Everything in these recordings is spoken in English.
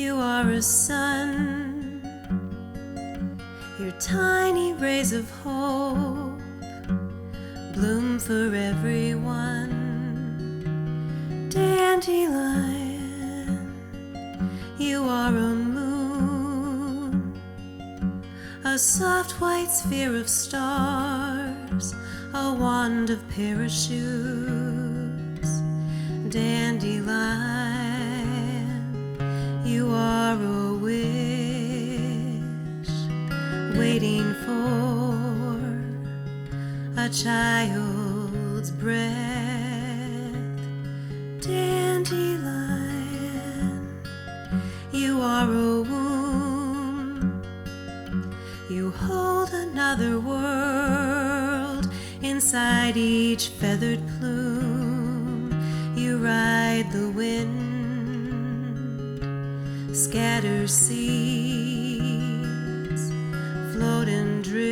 You are a sun, your tiny rays of hope bloom for everyone. Dandelion, you are a moon, a soft white sphere of stars, a wand of parachutes. Dandelion, you are a wish, waiting for a child's breath. Dandelion, you are a womb, you hold another world inside each feathered plume. You ride the wind, scatter seeds, float and drift,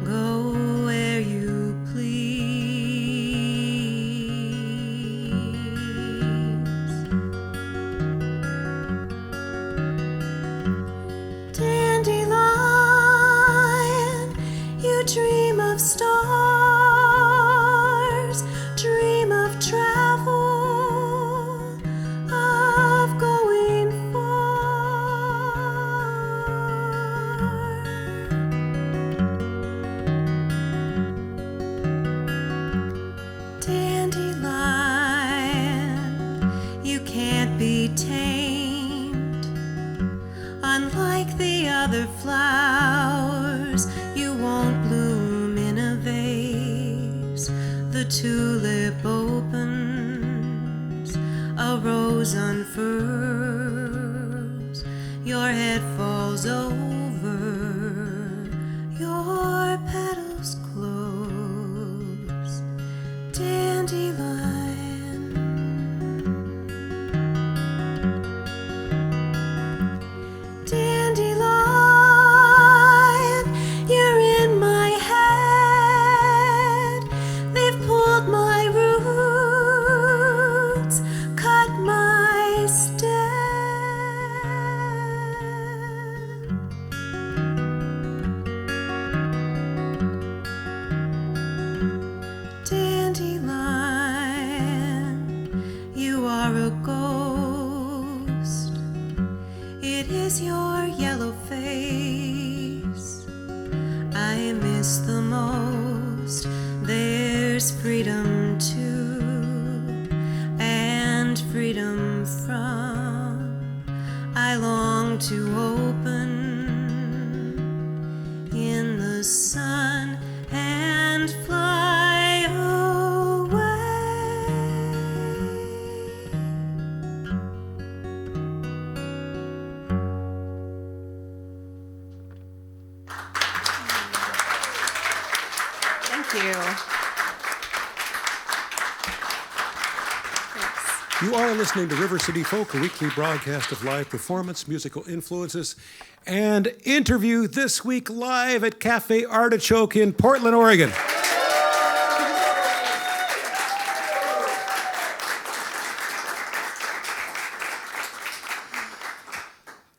go where you please. Dandelion, you dream of stars, dream of travel, of going far. Dandelion, you can't be tamed. Unlike the other flowers, you won't bloom in a vase. The tulip opens, a rose unfurls, your head falls over, your petals close. Dandelion, dandelion, you're in my head. They've pulled my roots, cut my stem. Dandelion, you are a ghost. It is your yellow face I miss the most. There's freedom to and freedom from. I long to open in the sun and fly away. Thank you. Thanks. You are listening to River City Folk, a weekly broadcast of live performance, musical influences, and interview this week live at Cafe Artichoke in Portland, Oregon.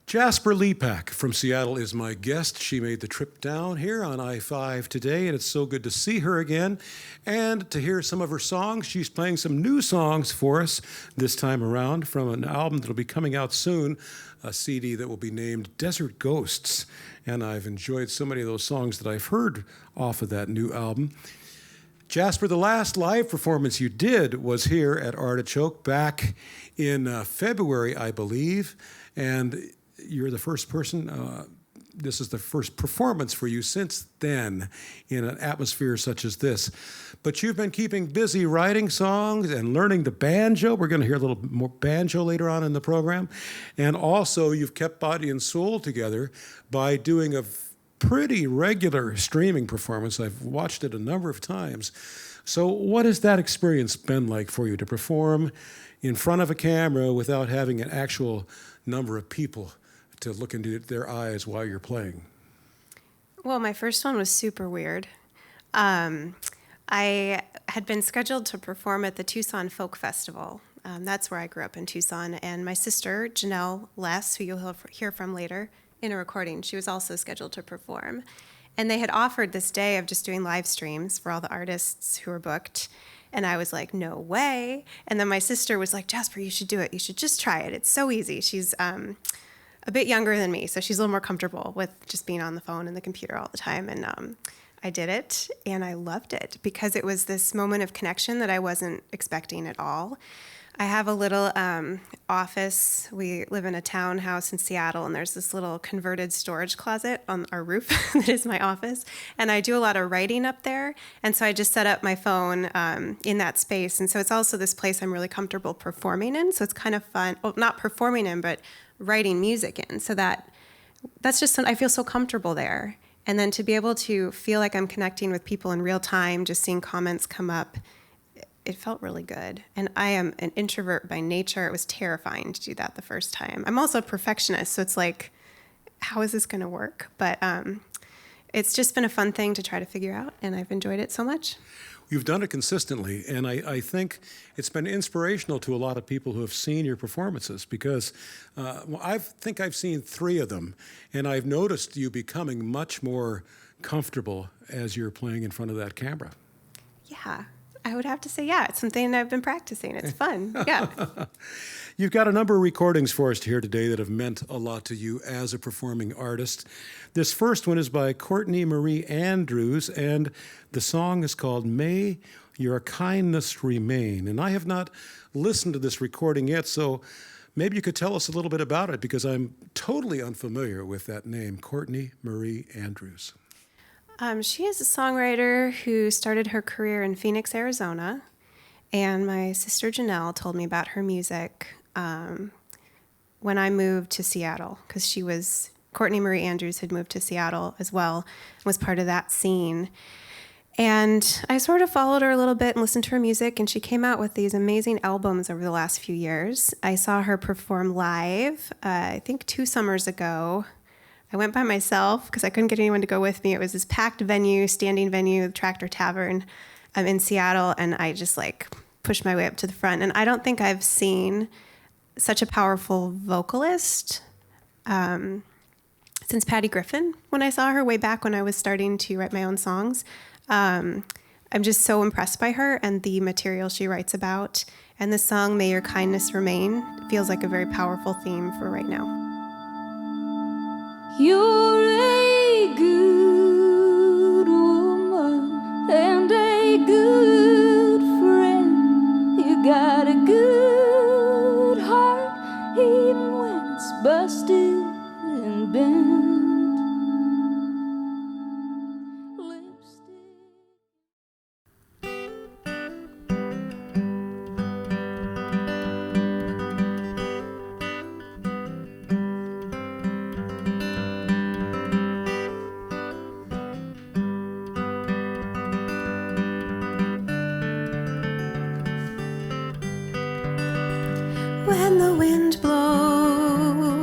Jaspar Lepak from Seattle is my guest. She made the trip down here on I-5 today, and it's so good to see her again and to hear some of her songs. She's playing some new songs for us this time around from an album that'll be coming out soon, a CD that will be named Desert Ghosts. And I've enjoyed so many of those songs that I've heard off of that new album. Jaspar, the last live performance you did was here at Artichoke back in February, I believe, and you're the first person, this is the first performance for you since then in an atmosphere such as this. But you've been keeping busy writing songs and learning the banjo. We're going to hear a little more banjo later on in the program. And also you've kept body and soul together by doing a pretty regular streaming performance. I've watched it a number of times. So what has that experience been like for you to perform in front of a camera without having an actual number of people to look into their eyes while you're playing? Well, my first one was super weird. I had been scheduled to perform at the Tucson Folk Festival That's where I grew up in Tucson. And my sister, Janelle Less, who you'll hear from later in a recording, she was also scheduled to perform. And they had offered this day of just doing live streams for all the artists who were booked. And I was like, no way. And then my sister was like, Jasper, you should do it. You should just try it. It's so easy. She's a bit younger than me, so she's a little more comfortable with just being on the phone and the computer all the time. And I did it, and I loved it because it was this moment of connection that I wasn't expecting at all. I have a little office. We live in a townhouse in Seattle, and there's this little converted storage closet on our roof that is my office. And I do a lot of writing up there, and so I just set up my phone in that space. And so it's also this place I'm really comfortable performing in, so it's kind of fun. Well, not performing in, but writing music in. So that's just, I feel so comfortable there. And then to be able to feel like I'm connecting with people in real time, just seeing comments come up, it felt really good. And I am an introvert by nature. It was terrifying to do that the first time. I'm also a perfectionist, so it's like, how is this going to work? But it's just been a fun thing to try to figure out, and I've enjoyed it so much. You've done it consistently, and I think it's been inspirational to a lot of people who have seen your performances because I think I've seen 3 of them, and I've noticed you becoming much more comfortable as you're playing in front of that camera. Yeah. I would have to say, yeah, it's something I've been practicing. It's fun. Yeah. You've got a number of recordings for us to hear today that have meant a lot to you as a performing artist. This first one is by Courtney Marie Andrews, and the song is called May Your Kindness Remain. And I have not listened to this recording yet, so maybe you could tell us a little bit about it because I'm totally unfamiliar with that name, Courtney Marie Andrews. She is a songwriter who started her career in Phoenix, Arizona, and my sister Janelle told me about her music when I moved to Seattle, because Courtney Marie Andrews had moved to Seattle as well, and was part of that scene. And I sort of followed her a little bit and listened to her music, and she came out with these amazing albums over the last few years. I saw her perform live, I think 2 summers ago. I went by myself because I couldn't get anyone to go with me. It was this packed venue, standing venue, Tractor Tavern in Seattle, and I just pushed my way up to the front. And I don't think I've seen such a powerful vocalist since Patty Griffin when I saw her way back when I was starting to write my own songs. I'm just so impressed by her and the material she writes about. And the song, May Your Kindness Remain, feels like a very powerful theme for right now. You're a good woman and a good friend. You got a good heart even when it's busted and bent. When the wind blows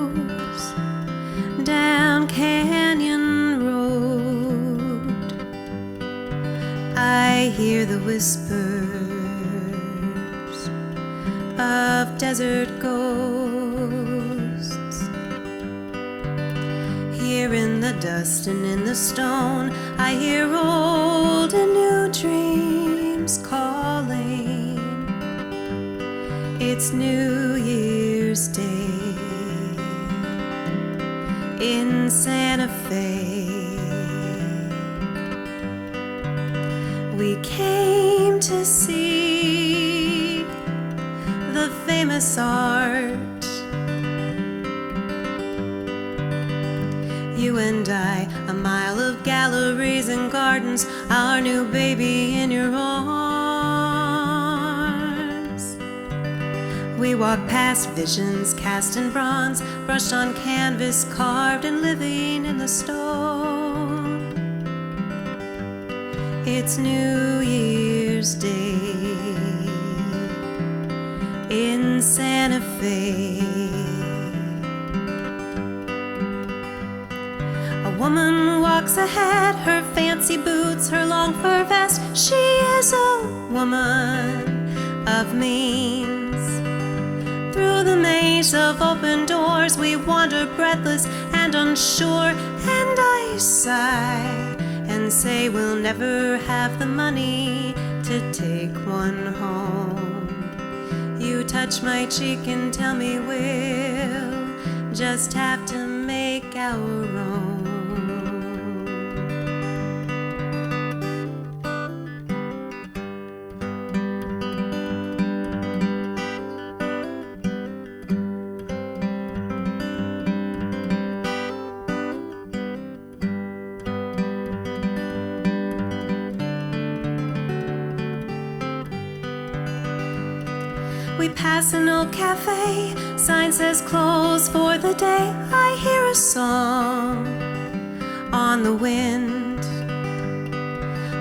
down Canyon Road, I hear the whispers of desert ghosts. Here in the dust and in the stone, I hear old and new dreams calling. It's New Year's Day in Santa Fe. We came to see the famous art. You and I, a mile of galleries and gardens, our new baby in your arms. We walked past visions cast in bronze, brushed on canvas, carved and living in the stone. It's New Year's Day in Santa Fe. A woman walks ahead, her fancy boots, her long fur vest. She is a woman of means. Through the maze of open doors we wander breathless and unsure, and I sigh and say we'll never have the money to take one home. You touch my cheek and tell me we'll just have to make our own. We pass an old cafe, sign says close for the day. I hear a song on the wind.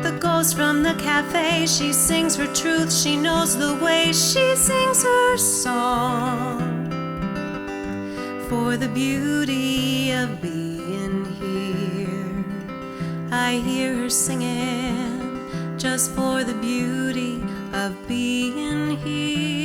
The ghost from the cafe, she sings her truth, she knows the way. She sings her song for the beauty of being here. I hear her singing just for the beauty of being here.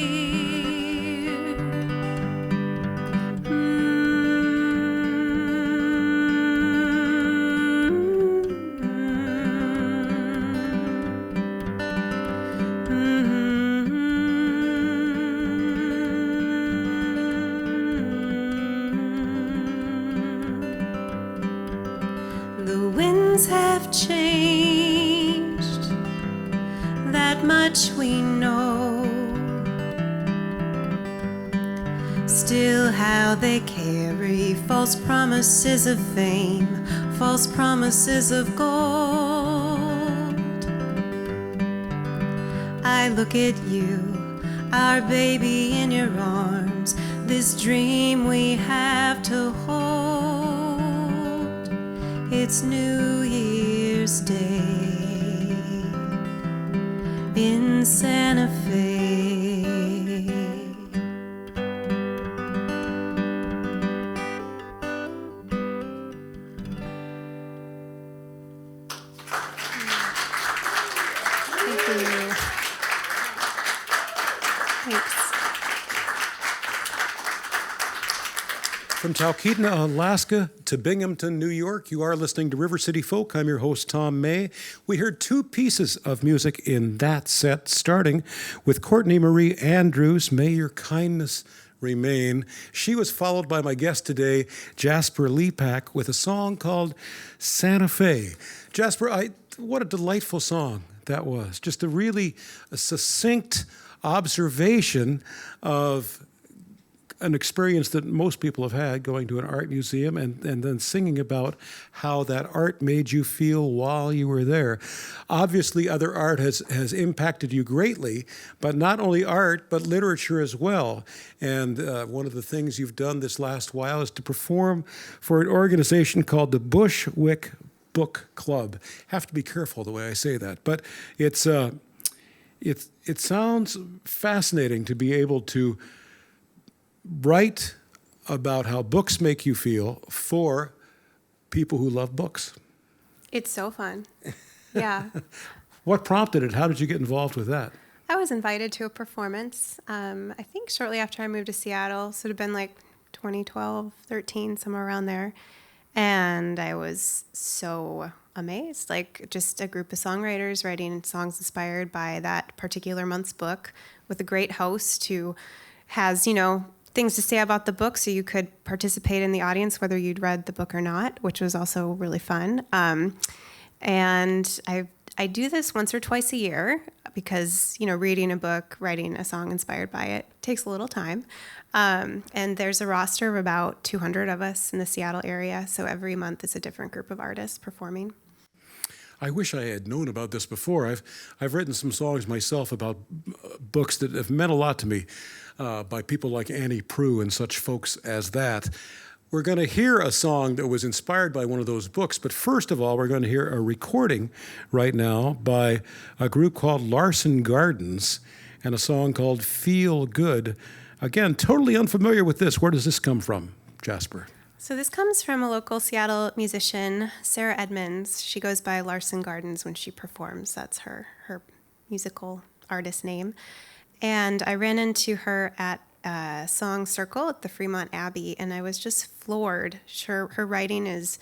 The winds have changed, that much we know. Still how they carry false promises of fame, false promises of gold. I look at you, our baby in your arms, this dream we have to hold. It's New Year's Day in Santa Fe. Thank you. Thanks. From Talkeetna, Alaska to Binghamton, New York, you are listening to River City Folk. I'm your host, Tom May. We heard two pieces of music in that set, starting with Courtney Marie Andrews, May Your Kindness Remain. She was followed by my guest today, Jaspar Lepak, with a song called Santa Fe. Jaspar, what a delightful song that was. Just a succinct observation of an experience that most people have had, going to an art museum and then singing about how that art made you feel while you were there. Obviously, other art has impacted you greatly, but not only art, but literature as well. And one of the things you've done this last while is to perform for an organization called the Bushwick Book Club. Have to be careful the way I say that, but it sounds fascinating to be able to write about how books make you feel for people who love books. It's so fun. Yeah. What prompted it? How did you get involved with that? I was invited to a performance, I think shortly after I moved to Seattle. So it would have been like 2012, 13, somewhere around there. And I was so amazed, like just a group of songwriters writing songs inspired by that particular month's book, with a great host who has, things to say about the book, so you could participate in the audience whether you'd read the book or not, which was also really fun. And I do this once or twice a year because, reading a book, writing a song inspired by it takes a little time. And there's a roster of about 200 of us in the Seattle area, so every month is a different group of artists performing. I wish I had known about this before. I've written some songs myself about books that have meant a lot to me by people like Annie Proulx and such folks as that. We're going to hear a song that was inspired by one of those books, but first of all, we're going to hear a recording right now by a group called Larson Gardens and a song called Feel Good. Again, totally unfamiliar with this. Where does this come from, Jaspar? So this comes from a local Seattle musician, Sarah Edmonds. She goes by Larson Gardens when she performs. That's her musical artist name. And I ran into her at song circle at the Fremont Abbey, and I was just floored. Her writing is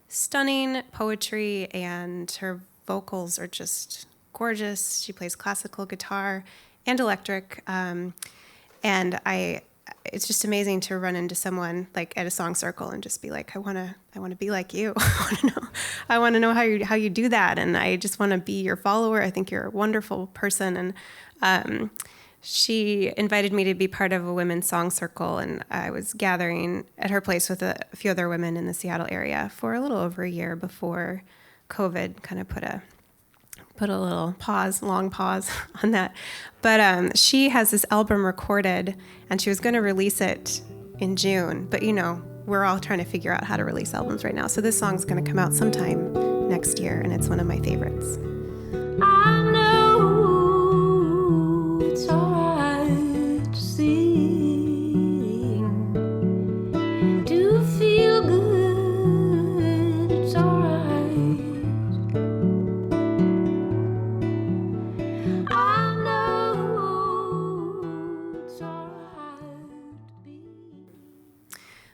stunning poetry, and her vocals are just gorgeous. She plays classical guitar and electric, and it's just amazing to run into someone like at a song circle and just be like, I want to be like you. I want to know how you do that, and I just want to be your follower. I think you're a wonderful person, and she invited me to be part of a women's song circle, and I was gathering at her place with a few other women in the Seattle area for a little over a year before COVID kind of put a little long pause on that. But she has this album recorded, and she was going to release it in June. But, we're all trying to figure out how to release albums right now. So this song's going to come out sometime next year, and it's one of my favorites. I know it's alright to sing, to feel good, it's alright. I know it's alright to be.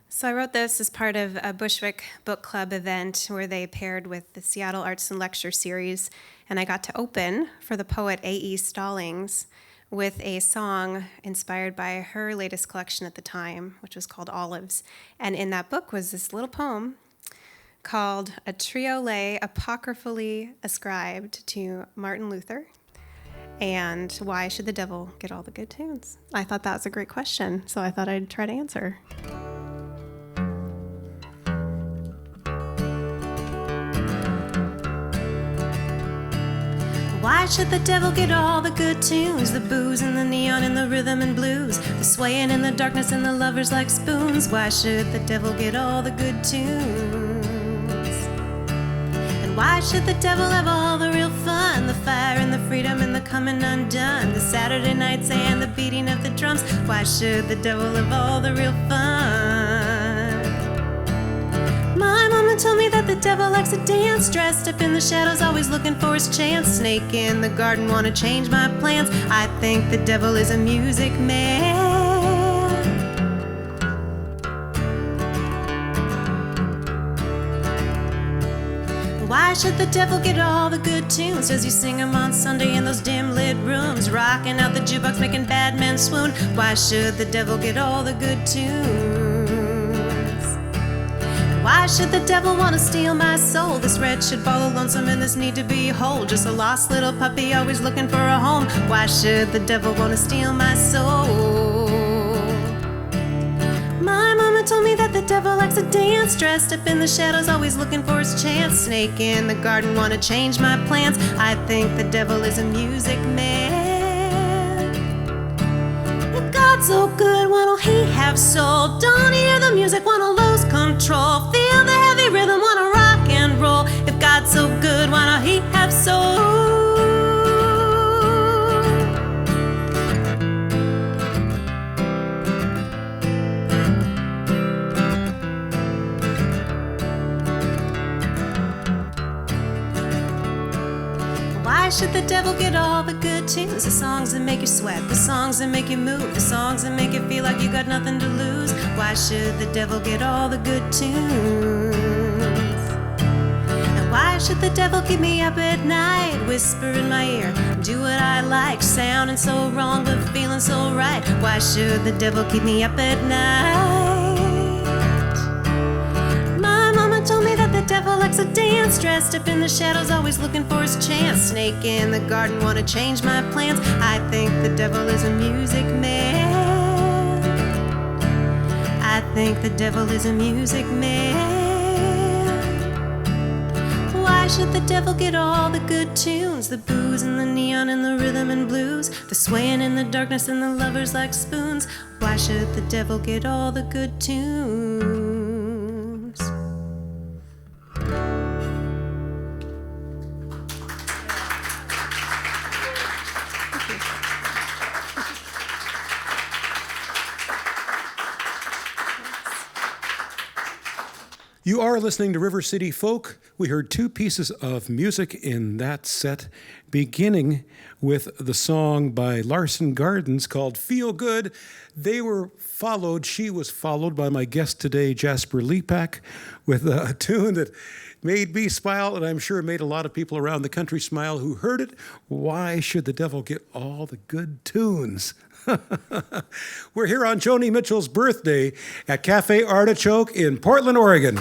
So I wrote this as part of a Bushwick Book Club event where they paired with the Seattle Arts and Lecture Series, and I got to open for the poet A.E. Stallings with a song inspired by her latest collection at the time, which was called Olives. And in that book was this little poem called A Triolet Apocryphally Ascribed to Martin Luther, and Why Should the Devil Get All the Good Tunes? I thought that was a great question, so I thought I'd try to answer. Why should the devil get all the good tunes? The booze and the neon and the rhythm and blues, the swaying in the darkness and the lovers like spoons. Why should the devil get all the good tunes? And why should the devil have all the real fun? The fire and the freedom and the coming undone, the Saturday nights and the beating of the drums. Why should the devil have all the real fun? My mama told me that the devil likes to dance, dressed up in the shadows, always looking for his chance. Snake in the garden, wanna change my plans. I think the devil is a music man. Why should the devil get all the good tunes? Does he sing them on Sunday in those dim lit rooms, rocking out the jukebox, making bad men swoon? Why should the devil get all the good tunes? Why should the devil want to steal my soul? This wretched ball lonesome and this need to be whole, just a lost little puppy always looking for a home. Why should the devil want to steal my soul? My mama told me that the devil likes to dance, dressed up in the shadows, always looking for his chance. Snake in the garden, wanna change my plans. I think the devil is a music man. If God's so good, why don't he have soul? Don't hear the music, wanna lose control. Feel the heavy rhythm, wanna rock and roll. If God's so good, why don't he have soul? Why should the devil get all the good tunes? The songs that make you sweat, the songs that make you move, the songs that make you feel like you got nothing to lose. Why should the devil get all the good tunes? And why should the devil keep me up at night, whisper in my ear, do what I like, sounding so wrong but feeling so right? Why should the devil keep me up at night? Told me that the devil likes to dance, dressed up in the shadows, always looking for his chance. Snake in the garden, wanna change my plans. I think the devil is a music man. I think the devil is a music man. Why should the devil get all the good tunes? The booze and the neon and the rhythm and blues, the swaying in the darkness and the lovers like spoons. Why should the devil get all the good tunes? You are listening to River City Folk. We heard two pieces of music in that set, beginning with the song by Larson Gardens called Feel Good. She was followed by my guest today, Jaspar Lepak, with a tune that made me smile, and I'm sure made a lot of people around the country smile who heard it. Why should the devil get all the good tunes? We're here on Joni Mitchell's birthday at Cafe Artichoke in Portland, Oregon.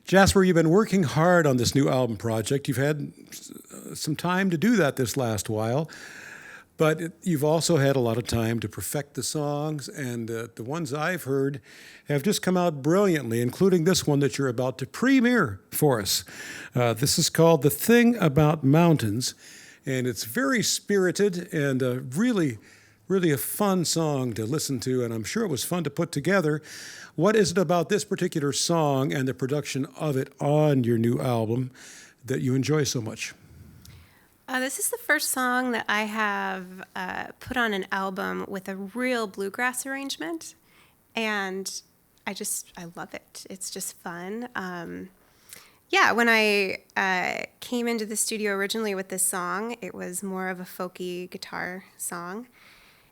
Jaspar, you've been working hard on this new album project. You've had some time to do that this last while, but you've also had a lot of time to perfect the songs, and the ones I've heard have just come out brilliantly, including this one that you're about to premiere for us. This is called The Thing About Mountains, and it's very spirited and really a fun song to listen to, and I'm sure it was fun to put together. What is it about this particular song and the production of it on your new album that you enjoy so much? This is the first song that I have put on an album with a real bluegrass arrangement, and I love it. It's just fun. When I came into the studio originally with this song, it was more of a folky guitar song.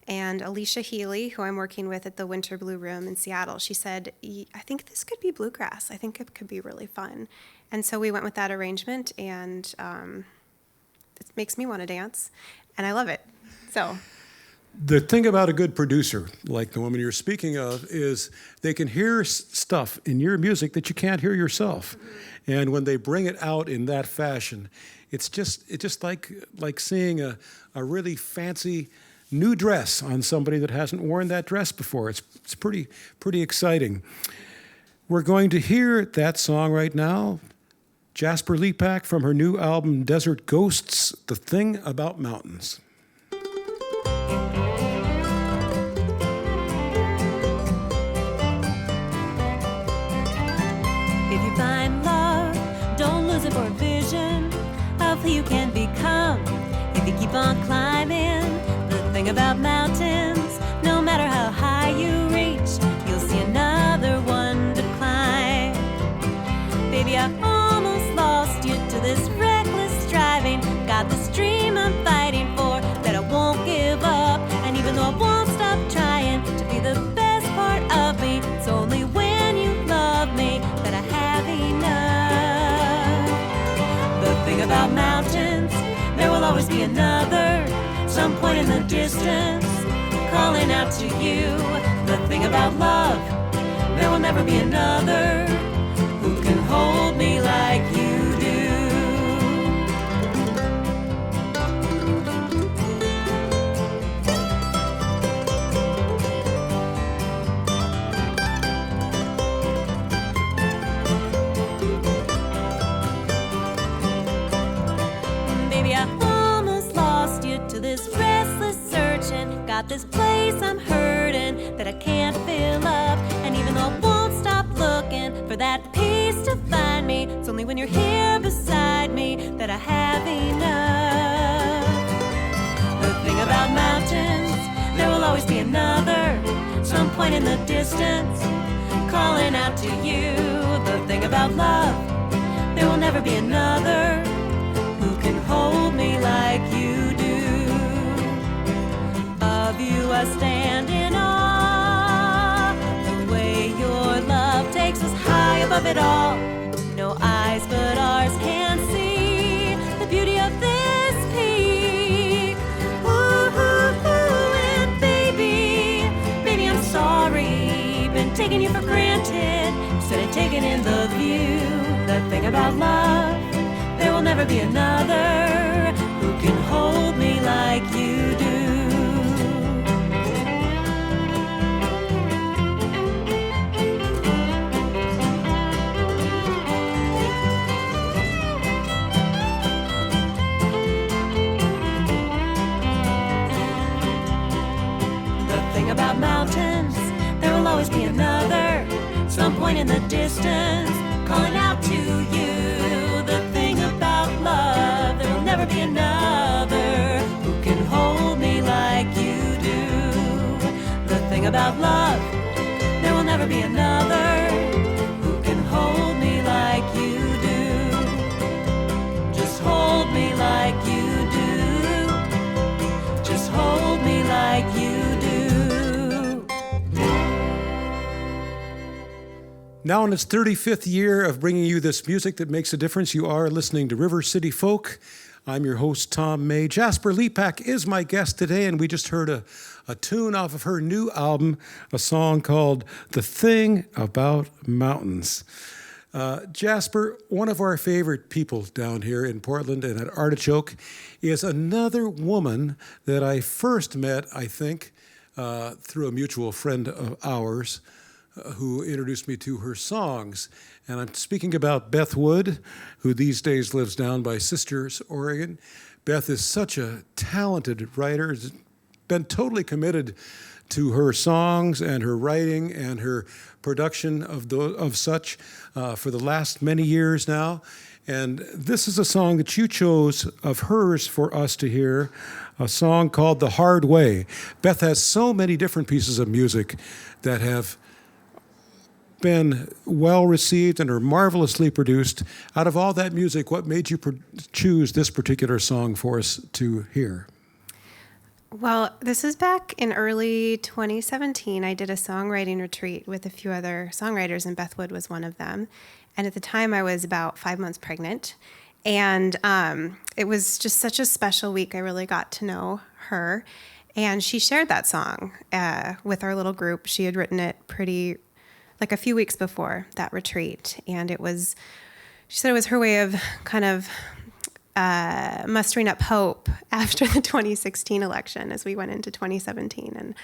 And Alicia Healy, who I'm working with at the Winter Blue Room in Seattle, she said, I think this could be bluegrass. I think it could be really fun. And so we went with that arrangement, and it makes me want to dance, and I love it. So the thing about a good producer, like the woman you're speaking of, is they can hear stuff in your music that you can't hear yourself. Mm-hmm. And when they bring it out in that fashion, it's just like seeing a really fancy new dress on somebody that hasn't worn that dress before. It's pretty exciting. We're going to hear that song right now. Jaspar Lepak from her new album, Desert Ghosts, The Thing About Mountains. If you find love, don't lose it for a vision of who you can become. If you keep on climbing, the thing about mountains, no matter how high you reach, you'll see another one to climb. Baby, I almost lost you to this reckless striving. Got this dream I'm fighting for that I won't give up. And even though I won't stop trying to be the best part of me, it's only when you love me that I have enough. The thing about mountains, there will always be another, some point in the distance, calling out to you. The thing about love, there will never be another who can hold me like you do. Baby, I almost lost you to this restless searching. Got this place I'm hurting that I can't fill up. And even though I won't stop looking for that peace to find me, it's only when you're here beside me that I have enough. The thing about mountains, there will always be another, some point in the distance, calling out to you. The thing about love, there will never be another who can hold me like you do. Of you I stand in awe, the way your love takes us high above it all. No eyes but ours can see the beauty of this peak. Ooh, and baby, I'm sorry, been taking you for granted instead of taking in the view. The thing about love, there will never be another who can hold me like you do. The thing about mountains, there will always be another, some point in the distance, calling out to you. The thing about love, there will never be enough about love. There will never be another who can hold me like you do. Just hold me like you do. Just hold me like you do. Now in its 35th year of bringing you this music that makes a difference, you are listening to River City Folk. I'm your host, Tom May. Jaspar Lepak is my guest today, and we just heard a tune off of her new album, a song called The Thing About Mountains. Jaspar, one of our favorite people down here in Portland and at Artichoke, is another woman that I first met, I think, through a mutual friend of ours, who introduced me to her songs. And I'm speaking about Beth Wood, who these days lives down by Sisters, Oregon. Beth is such a talented writer, has been totally committed to her songs and her writing and her production of such for the last many years now. And this is a song that you chose of hers for us to hear, a song called The Hard Way. Beth has so many different pieces of music that have been well received and are marvelously produced. Out of all that music, what made you choose this particular song for us to hear? Well, this was back in early 2017. I did a songwriting retreat with a few other songwriters, and Beth Wood was one of them. And at the time, I was about 5 months pregnant. And it was just such a special week. I really got to know her. And she shared that song with our little group. She had written it like a few weeks before that retreat. And she said it was her way of kind of mustering up hope after the 2016 election as we went into 2017. And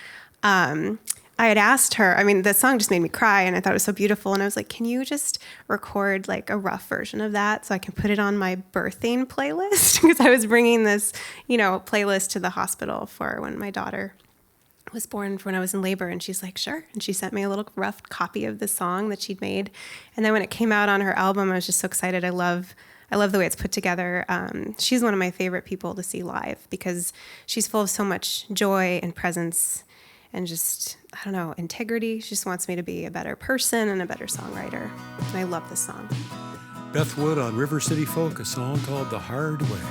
I had asked her, the song just made me cry and I thought it was so beautiful. And I was like, can you just record like a rough version of that so I can put it on my birthing playlist? Because I was bringing this, playlist to the hospital for when my daughter was born, for when I was in labor. And she's like, sure. And she sent me a little rough copy of the song that she'd made. And then when it came out on her album, I was just so excited. I love the way it's put together. She's one of my favorite people to see live because she's full of so much joy and presence and just, integrity. She just wants me to be a better person and a better songwriter. And I love this song. Beth Wood on River City Folk, a song called The Hard Way.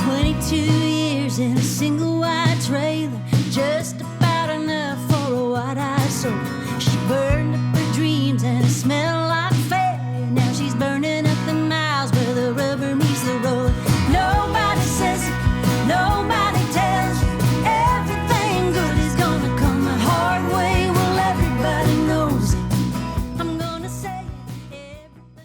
22 years in a single white trailer, just about enough for a white-eyed soul. She burned up her dreams and it smelled like failure. Now she's burning up the miles where the rubber meets the road. Nobody says it, nobody tells you. Everything good is gonna come the hard way. Well, everybody knows it. I'm gonna say it, everything good.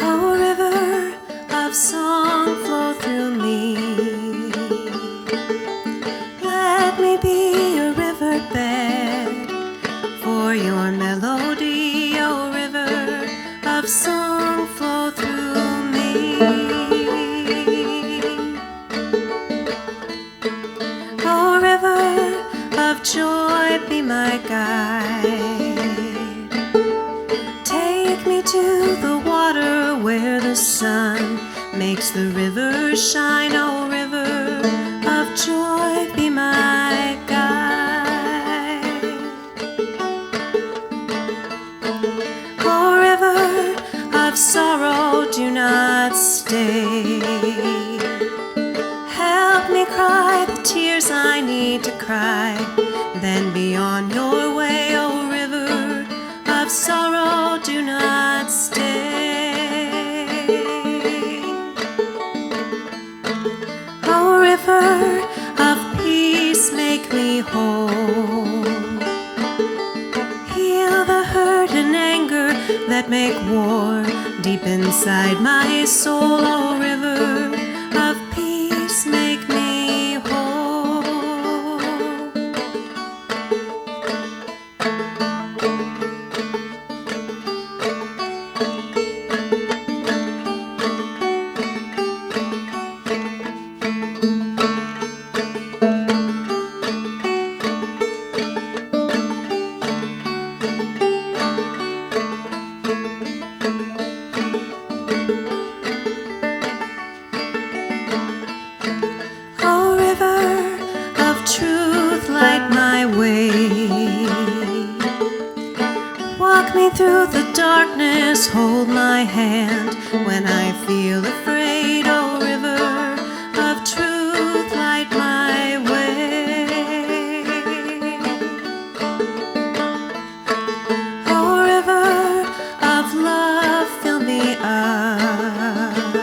Oh, river of song flow through me. Let me be a riverbed for your melody. Oh, river of song flow through me. Oh, river of joy, be my guide. Take me to the water where the sun makes the river shine. Oh, river of joy, be my guide. Oh, river of sorrow, do not stay. Help me cry the tears I need to cry, then be on your way. Oh, river of sorrow, do not stay. Oh, river of peace, make me whole. Heal the hurt and anger that make war deep inside my soul. Oh, river of peace, make me whole. truth light my way. Walk me through the darkness, hold my hand when I feel afraid. Oh, river of truth, light my way. Oh, river of love, fill me up.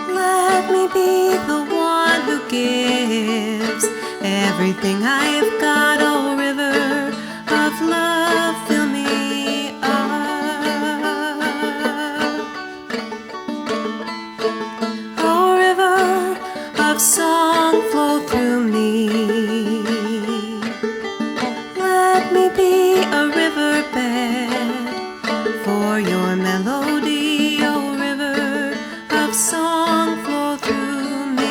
Let me be the one who gives everything I've got. Oh, river of love, fill me up. Oh, river of song, flow through me. Let me be a riverbed for your melody. Oh, river of song, flow through me.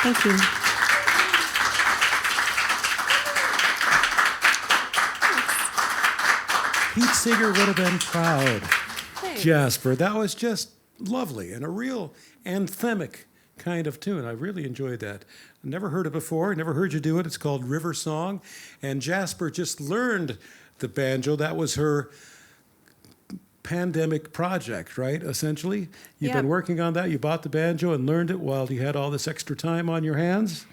Thank you. Pete Seeger would have been proud. Thanks. Jasper, that was just lovely and a real anthemic kind of tune. I really enjoyed that. I never heard it before, never heard you do it. It's called River Song. And Jasper just learned the banjo. That was her pandemic project, right, essentially? You've been Yeah. working on that. You bought the banjo and learned it while you had all this extra time on your hands?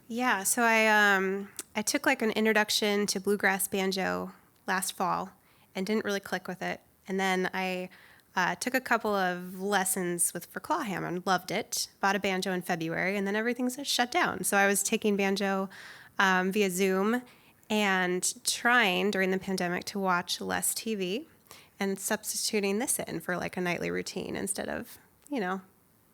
Yeah, so I took like an introduction to bluegrass banjo last fall and didn't really click with it. And then I took a couple of lessons for clawhammer and loved it. Bought a banjo in February, and then everything's shut down. So I was taking banjo via Zoom and trying during the pandemic to watch less TV and substituting this in for like a nightly routine instead of,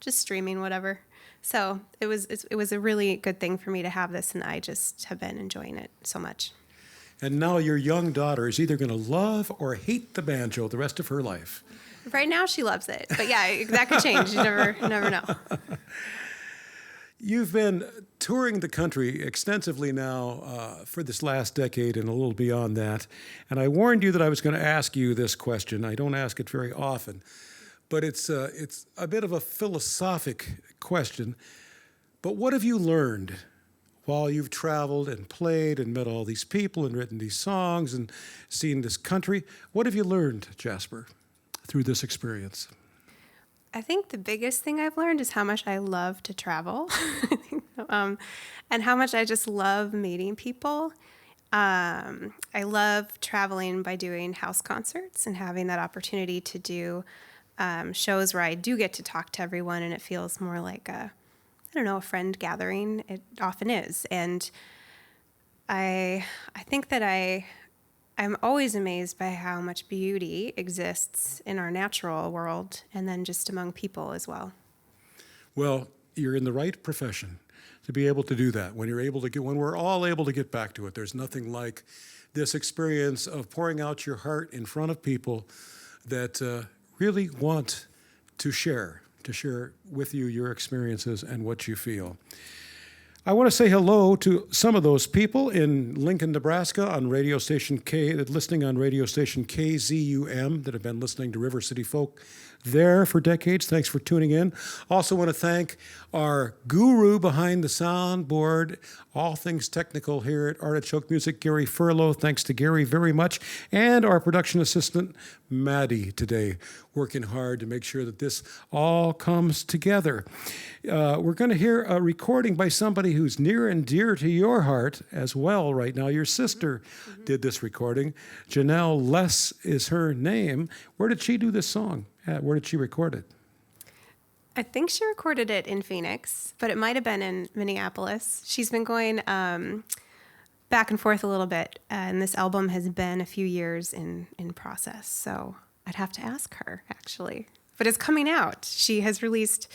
just streaming whatever. So it was a really good thing for me to have this, and I just have been enjoying it so much. And now your young daughter is either going to love or hate the banjo the rest of her life. Right now, she loves it, but yeah, that could change. You never know. You've been touring the country extensively now for this last decade and a little beyond that. And I warned you that I was going to ask you this question. I don't ask it very often, but it's a bit of a philosophic question. But what have you learned while you've traveled and played and met all these people and written these songs and seen this country? What have you learned, Jasper, through this experience? I think the biggest thing I've learned is how much I love to travel, and how much I just love meeting people. I love traveling by doing house concerts and having that opportunity to do shows where I do get to talk to everyone, and it feels more like a friend gathering. It often is, and I think that I'm always amazed by how much beauty exists in our natural world and then just among people as well. Well, you're in the right profession to be able to do that. When we're all able to get back to it, there's nothing like this experience of pouring out your heart in front of people that really want to share with you your experiences and what you feel. I want to say hello to some of those people in Lincoln, Nebraska, on radio station listening on radio station KZUM, that have been listening to River City Folk there for decades. Thanks for tuning in. Also want to thank our guru behind the soundboard, all things technical here at Artichoke Music, Gary Furlow. Thanks to Gary very much. And our production assistant, Maddie, today, working hard to make sure that this all comes together. We're going to hear a recording by somebody who's near and dear to your heart as well right now. Your sister did this recording. Janelle Less is her name. Where did she do this song? Where did she record it? I think she recorded it in Phoenix, but it might have been in Minneapolis. She's been going back and forth a little bit, and this album has been a few years in process, so I'd have to ask her, actually. But it's coming out. She has released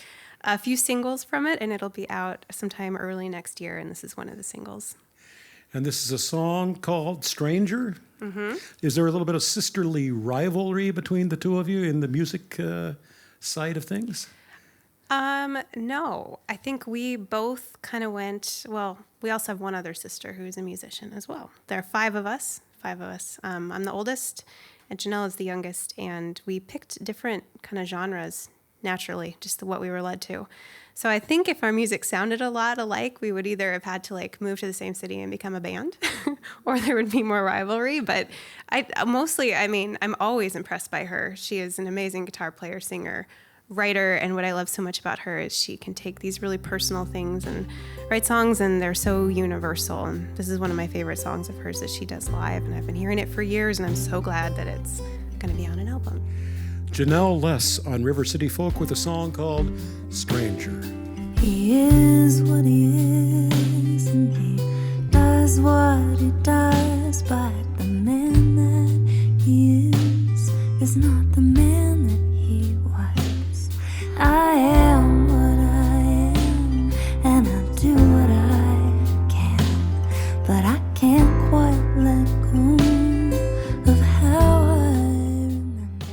a few singles from it, and it'll be out sometime early next year, and this is one of the singles. And this is a song called Stranger. Mm-hmm. Is there a little bit of sisterly rivalry between the two of you in the music side of things? No. I think we both kind of went, well, we also have one other sister who's a musician as well. There are five of us. I'm the oldest, And Janelle is the youngest, and we picked different kind of genres naturally, just what we were led to. So I think if our music sounded a lot alike, we would either have had to like move to the same city and become a band, or there would be more rivalry. But I'm always impressed by her. She is an amazing guitar player, singer, writer, and what I love so much about her is she can take these really personal things and write songs, and they're so universal. And this is one of my favorite songs of hers that she does live, and I've been hearing it for years, and I'm so glad that it's going to be on an album. Janelle Less on River City Folk with a song called Stranger. He is what he is, and he does what he does, but the man that he is not the man that he was. I am what I am, and I do what I can, but I can't quite let go of how I remember.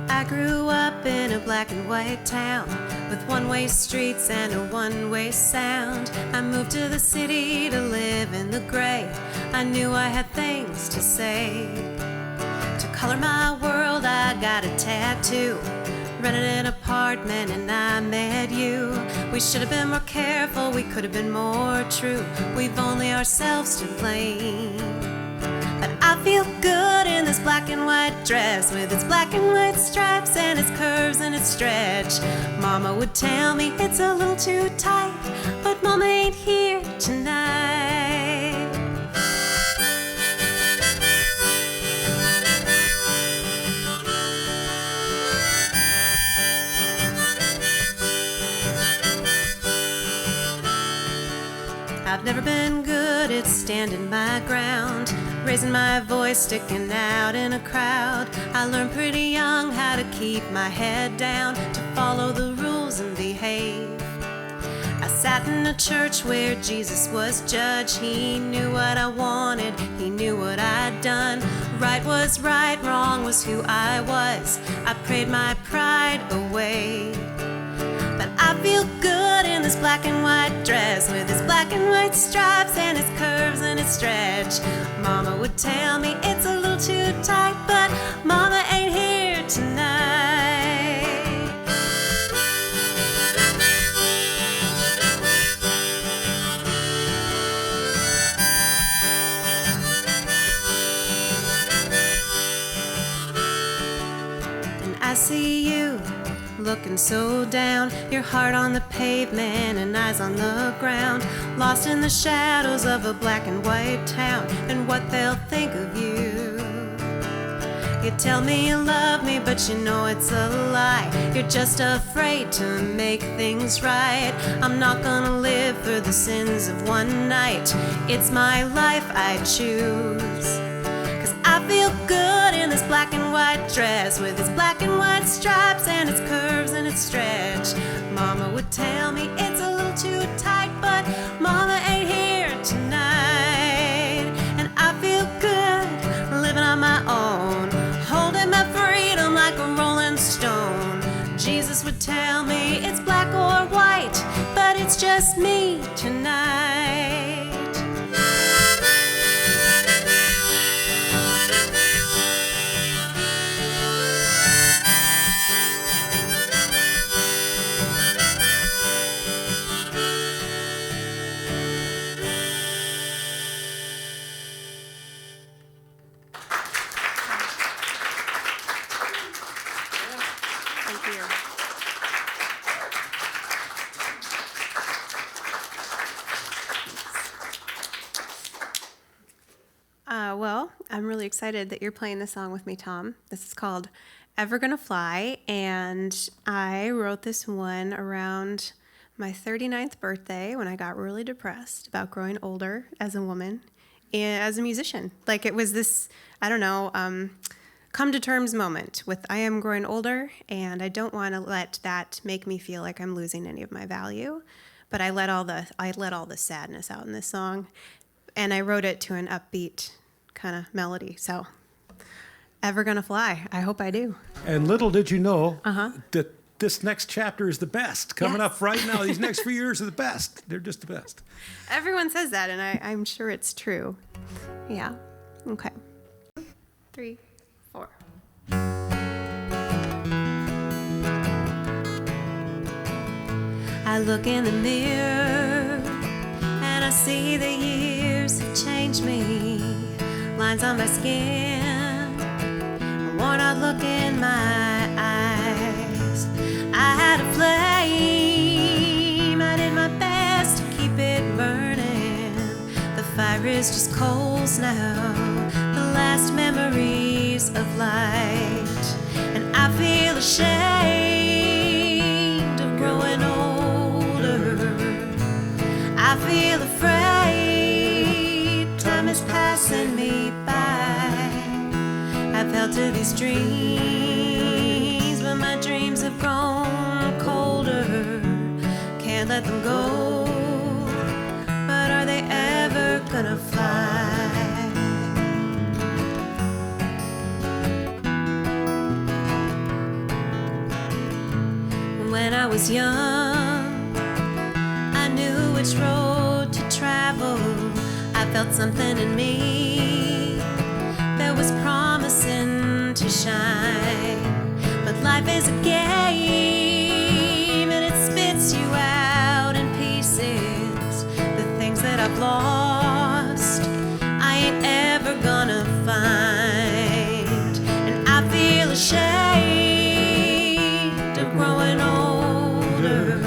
I grew up in a black and white town with one-way streets and a one-way sound. I moved to the city to live in the gray. I knew I had things to say. To color my world, I got a tattoo. Rented an apartment and I met you. We should have been more careful, we could have been more true. We've only ourselves to blame. But I feel good in this black and white dress with its black and white stripes and its curves and its stretch. Mama would tell me it's a little too tight, but Mama ain't here tonight. I've never been good at standing my ground, raising my voice, sticking out in a crowd. I learned pretty young how to keep my head down, to follow the rules and behave. I sat in a church where Jesus was judge. He knew what I wanted, he knew what I'd done. Right was right, wrong was who I was. I prayed my pride away. But I feel good in this black and white dress with its black and white stripes and its curves and its stretch. Mama would tell me it's a little too tight, but Mama ain't here tonight. And I see you looking so down, your heart on the pavement and eyes on the ground, lost in the shadows of a black and white town and what they'll think of you. You tell me you love me, but you know it's a lie. You're just afraid to make things right. I'm not gonna live for the sins of one night. It's my life I choose. I feel good in this black and white dress with its black and white stripes and its curves and its stretch. Mama would tell me it's a little too tight, but Mama ain't here tonight. And I feel good living on my own, holding my freedom like a rolling stone. Jesus would tell me it's black or white, but it's just me tonight. Well, I'm really excited that you're playing this song with me, Tom. This is called Ever Gonna Fly, and I wrote this one around my 39th birthday when I got really depressed about growing older as a woman and as a musician. Like it was this, I don't know, come to terms moment with I am growing older, and I don't want to let that make me feel like I'm losing any of my value. But I let all the sadness out in this song, and I wrote it to an upbeat kind of melody. So Ever Gonna Fly. I hope I do. And little did you know that this next chapter is the best. Coming up right now, these next few years are the best. They're just the best. Everyone says that, and I'm sure it's true. Yeah. Okay. 3, 4. I look in the mirror and I see the years have changed me. Lines on my skin, a worn out look in my eyes. I had a flame, I did my best to keep it burning. The fire is just coals now, the last memories of light. And I feel ashamed of growing older. I feel afraid, time is passing me by. I've held to these dreams, but my dreams have grown colder. Can't let them go, but are they ever gonna fly? When I was young, I knew which road to travel. I felt something in me that was promising to shine. But life is a game and it spits you out in pieces. The things that I've lost, I ain't ever gonna find. And I feel ashamed of growing older.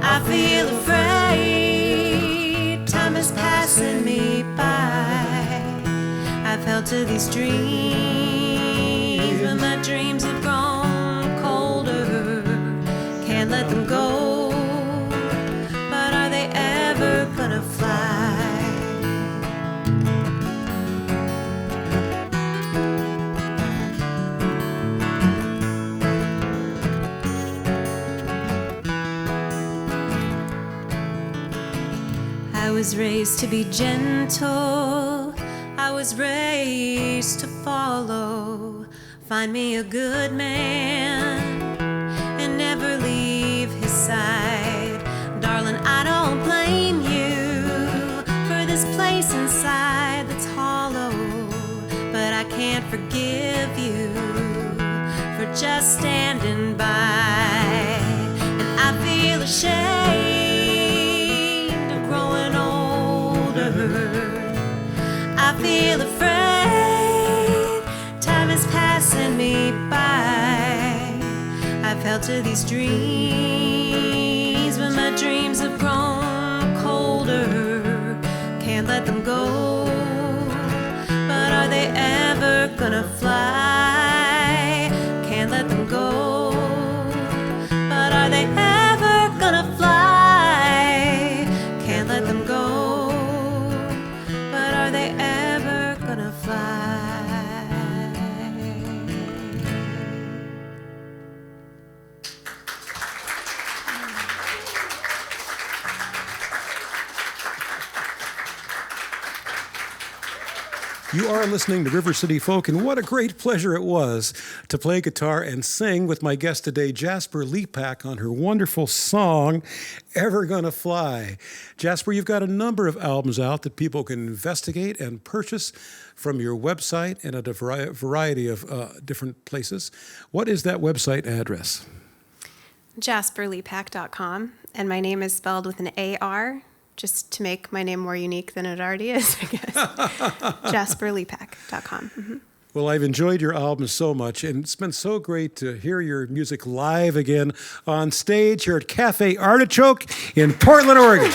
I feel afraid, time is passing me by. I've held to these dreams, but my dreams have grown colder. Can't let them go, but are they ever gonna fly? I was raised to be gentle, I was raised to follow. Find me a good man and never leave his side. Darling, I don't blame you for this place inside that's hollow, but I can't forgive you for just standing by. And I feel ashamed of growing older. I feel afraid, time is passing me by. I've held to these dreams, but my dreams have grown colder. Can't let them go, but are they ever gonna fly? Can't let them go, but are they ever gonna fly? Can't let them go, but are they ever gonna fly? You are listening to River City Folk, and what a great pleasure it was to play guitar and sing with my guest today, Jaspar Lepak, on her wonderful song, Ever Gonna Fly. Jaspar, you've got a number of albums out that people can investigate and purchase from your website and at a variety of different places. What is that website address? JasparLepak.com, and my name is spelled with an A-R, just to make my name more unique than it already is, I guess. JasparLepak.com. Mm-hmm. Well, I've enjoyed your album so much, and it's been so great to hear your music live again on stage here at Cafe Artichoke in Portland, Oregon.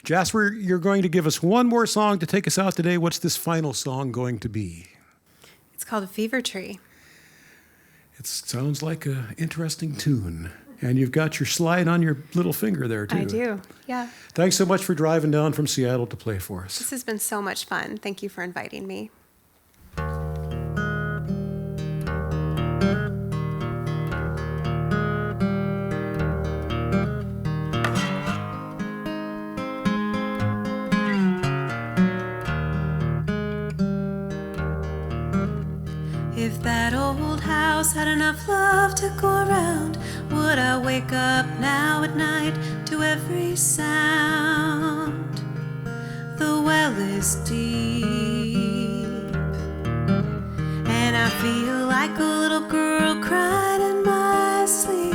Jaspar, you're going to give us one more song to take us out today. What's this final song going to be? It's called A Fever Tree. It sounds like an interesting tune. And you've got your slide on your little finger there, too. I do, yeah. Thanks so much for driving down from Seattle to play for us. This has been so much fun. Thank you for inviting me. If that old house had enough love to go around, would I wake up now at night to every sound? The well is deep, and I feel like a little girl crying in my sleep.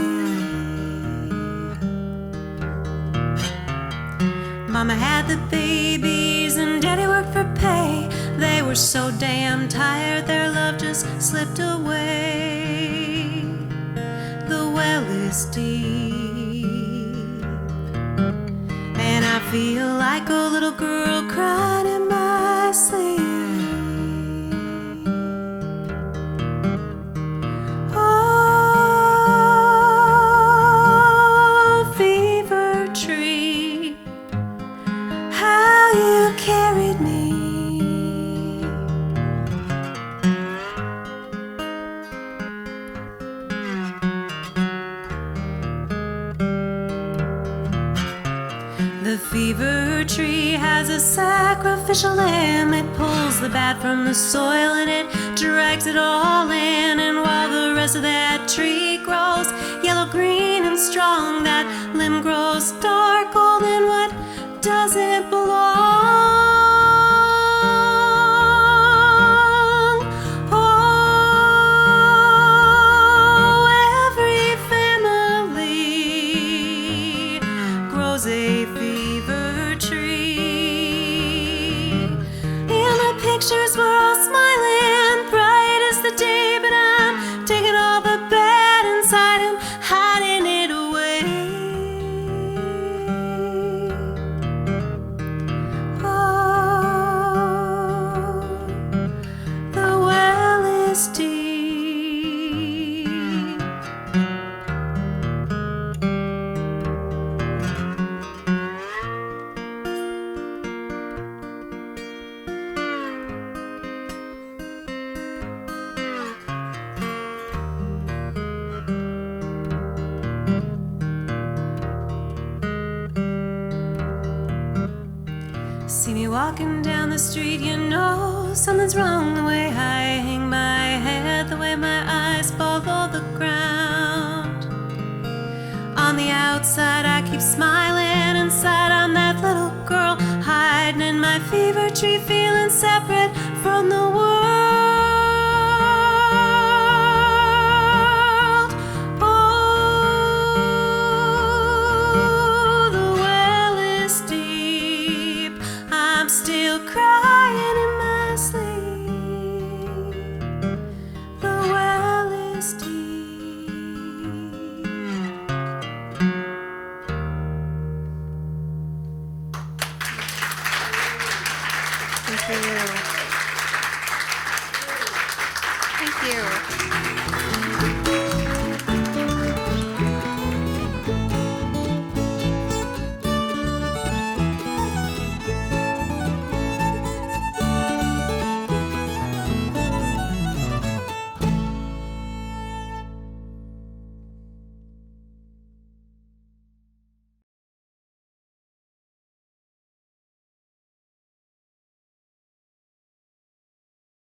Mama had the babies and Daddy worked for pay. They were so damn tired, their love just slipped away. The well is deep, and I feel like a little girl crying in my sleep. Oh, fever tree, how you carried me. The fever tree has a sacrificial lamb. It pulls the bad from the soil and it drags it all in. And while the rest of that tree grows yellow, green, and strong, that limb grows dark gold, and what doesn't belong? Oh, every family grows a fever tree. And the pictures were all smiling, bright as the day, but I'm taking all the bad inside and hiding it away. Oh, the well is deep. See me walking down the street, you know something's wrong. The way I hang my head, the way my eyes follow the ground. On the outside I keep smiling, inside I'm that little girl hiding in my fever tree, feeling separate from the world. Oh, the well is deep, I'm still crying in my sleep. The well is deep. Thank you. Thank you.